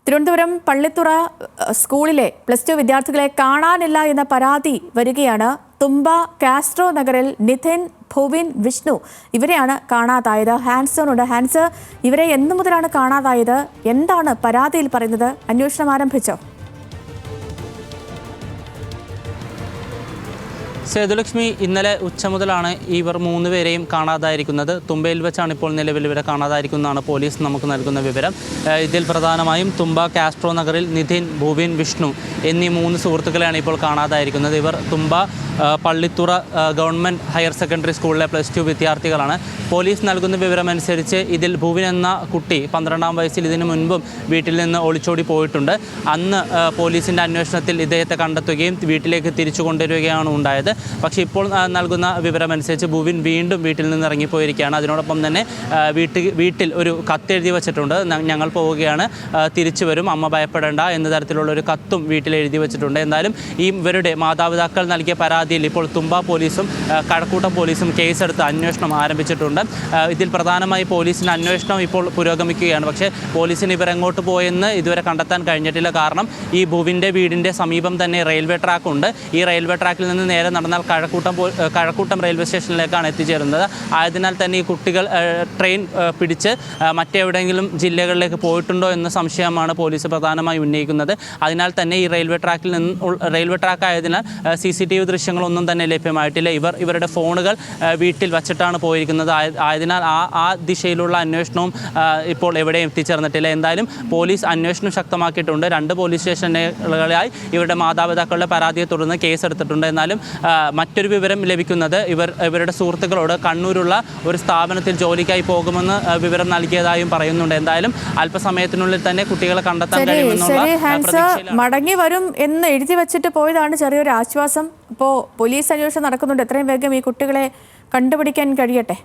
തിരുവനന്തപുരം പള്ളിത്തുറ സ്കൂളിലെ +2 വിദ്യാർത്ഥികളെ കാണാനില്ല എന്ന പരാതി വരികയാണ്. തുമ്പ കാസ്ട്രോ നഗറിൽ നിതിൻ, ഭുവിൻ, വിഷ്ണു ഇവരെയാണ് കാണാതായത്. ഹാൻസൺ ഉണ്ട്. ഹാൻസ്, ഇവരെ എന്നു മുതലാണ് കാണാതായത്? എന്താണ് പരാതിയിൽ പറയുന്നത്? അന്വേഷണം ആരംഭിച്ചോ? സേതുലക്ഷ്മി, ഇന്നലെ ഉച്ച മുതലാണ് ഇവർ 3 പേരെയും കാണാതായിരിക്കുന്നത്. തുമ്പയിൽ വെച്ചാണ് ഇപ്പോൾ നിലവിൽ ഇവരെ കാണാതായിരിക്കുന്നതാണ് പോലീസ് നമുക്ക് നൽകുന്ന വിവരം. ഇതിൽ പ്രധാനമായും തുമ്പ കാസ്ട്രോ നഗറിൽ നിതിൻ, ഭുവിൻ, വിഷ്ണു എന്നീ 3 സുഹൃത്തുക്കളെയാണ് ഇപ്പോൾ കാണാതായിരിക്കുന്നത്. ഇവർ തുമ്പ പള്ളിത്തുറ ഗവൺമെൻറ് ഹയർ സെക്കൻഡറി സ്കൂളിലെ +2 വിദ്യാർത്ഥികളാണ്. പോലീസ് നൽകുന്ന വിവരമനുസരിച്ച് ഇതിൽ ഭുവിൻ എന്ന കുട്ടി 12ാം വയസ്സിൽ ഇതിനു മുൻപും വീട്ടിൽ നിന്ന് ഒളിച്ചോടി പോയിട്ടുണ്ട്. അന്ന് പോലീസിൻ്റെ അന്വേഷണത്തിൽ ഇദ്ദേഹത്തെ കണ്ടെത്തുകയും വീട്ടിലേക്ക് തിരിച്ചു കൊണ്ടുവരികയാണ് ഉണ്ടായത്. പക്ഷേ ഇപ്പോൾ നൽകുന്ന വിവരമനുസരിച്ച് ഭുവിൻ വീണ്ടും വീട്ടിൽ നിന്ന് ഇറങ്ങിപ്പോയിരിക്കുകയാണ്. അതിനോടൊപ്പം തന്നെ വീട്ടിൽ ഒരു കത്തെഴുതി വെച്ചിട്ടുണ്ട്. ഞങ്ങൾ പോവുകയാണ്, തിരിച്ചു വരും, അമ്മ ഭയപ്പെടേണ്ട എന്ന തരത്തിലുള്ള ഒരു കത്തും വീട്ടിൽ എഴുതി വെച്ചിട്ടുണ്ട്. എന്നാലും ഇവരുടെ മാതാപിതാക്കൾ നൽകിയ പരാതിയിൽ ഇപ്പോൾ തുമ്പ പോലീസും കഴക്കൂട്ടം പോലീസും കേസെടുത്ത് അന്വേഷണം ആരംഭിച്ചിട്ടുണ്ട്. ഇതിൽ പ്രധാനമായി പോലീസിൻ്റെ അന്വേഷണം ഇപ്പോൾ പുരോഗമിക്കുകയാണ്. പക്ഷേ പോലീസിന് ഇവരെങ്ങോട്ട് പോയെന്ന് ഇതുവരെ കണ്ടെത്താൻ കഴിഞ്ഞിട്ടില്ല. കാരണം ഈ ഭുവിൻ്റെ വീടിൻ്റെ സമീപം തന്നെ റെയിൽവേ ട്രാക്കുണ്ട്. ഈ റെയിൽവേ ട്രാക്കിൽ നിന്ന് നേരെ നടന്നാൽ കഴക്കൂട്ടം റെയിൽവേ സ്റ്റേഷനിലേക്കാണ് എത്തിച്ചേരുന്നത്. ആയതിനാൽ തന്നെ ഈ കുട്ടികൾ ട്രെയിൻ പിടിച്ച് മറ്റെവിടെയെങ്കിലും ജില്ലകളിലേക്ക് പോയിട്ടുണ്ടോ എന്ന സംശയമാണ് പോലീസ് പ്രധാനമായി ഉന്നയിക്കുന്നത്. അതിനാൽ തന്നെ ഈ റെയിൽവേ ട്രാക്ക് ആയതിനാൽ CCTV ദൃശ്യങ്ങളൊന്നും തന്നെ ലഭ്യമായിട്ടില്ല. ഇവരുടെ ഫോണുകൾ വീട്ടിൽ വച്ചിട്ടാണ് പോയിരിക്കുന്നത്. ആയതിനാൽ ആ ദിശയിലുള്ള അന്വേഷണവും ഇപ്പോൾ എവിടെയും എത്തിച്ചേർന്നിട്ടില്ല. എന്തായാലും പോലീസ് അന്വേഷണം ശക്തമാക്കിയിട്ടുണ്ട്. 2 പോലീസ് സ്റ്റേഷനുകളിലായി ഇവരുടെ മാതാപിതാക്കളുടെ പരാതിയെ തുടർന്ന് കേസെടുത്തിട്ടുണ്ട്. എന്നാലും മറ്റൊരു വിവരം ലഭിക്കുന്നത് ഇവരുടെ സുഹൃത്തുക്കളോട് കണ്ണൂരുള്ള ഒരു സ്ഥാപനത്തിൽ ജോലിക്കായി പോകുമെന്ന് വിവരം നൽകിയതായും പറയുന്നുണ്ട്. എന്തായാലും അല്പസമയത്തിനുള്ളിൽ തന്നെ കുട്ടികളെ കണ്ടെത്താൻ കഴിയുമെന്നുള്ള മടങ്ങി വരും എന്ന് എഴുതി വെച്ചിട്ട് പോയതാണ് ചെറിയൊരു ആശ്വാസം. ഇപ്പോൾ പോലീസ് അന്വേഷണം നടക്കുന്നുണ്ട്. എത്രയും വേഗം ഈ കുട്ടികളെ കണ്ടുപിടിക്കാൻ കഴിയട്ടെ.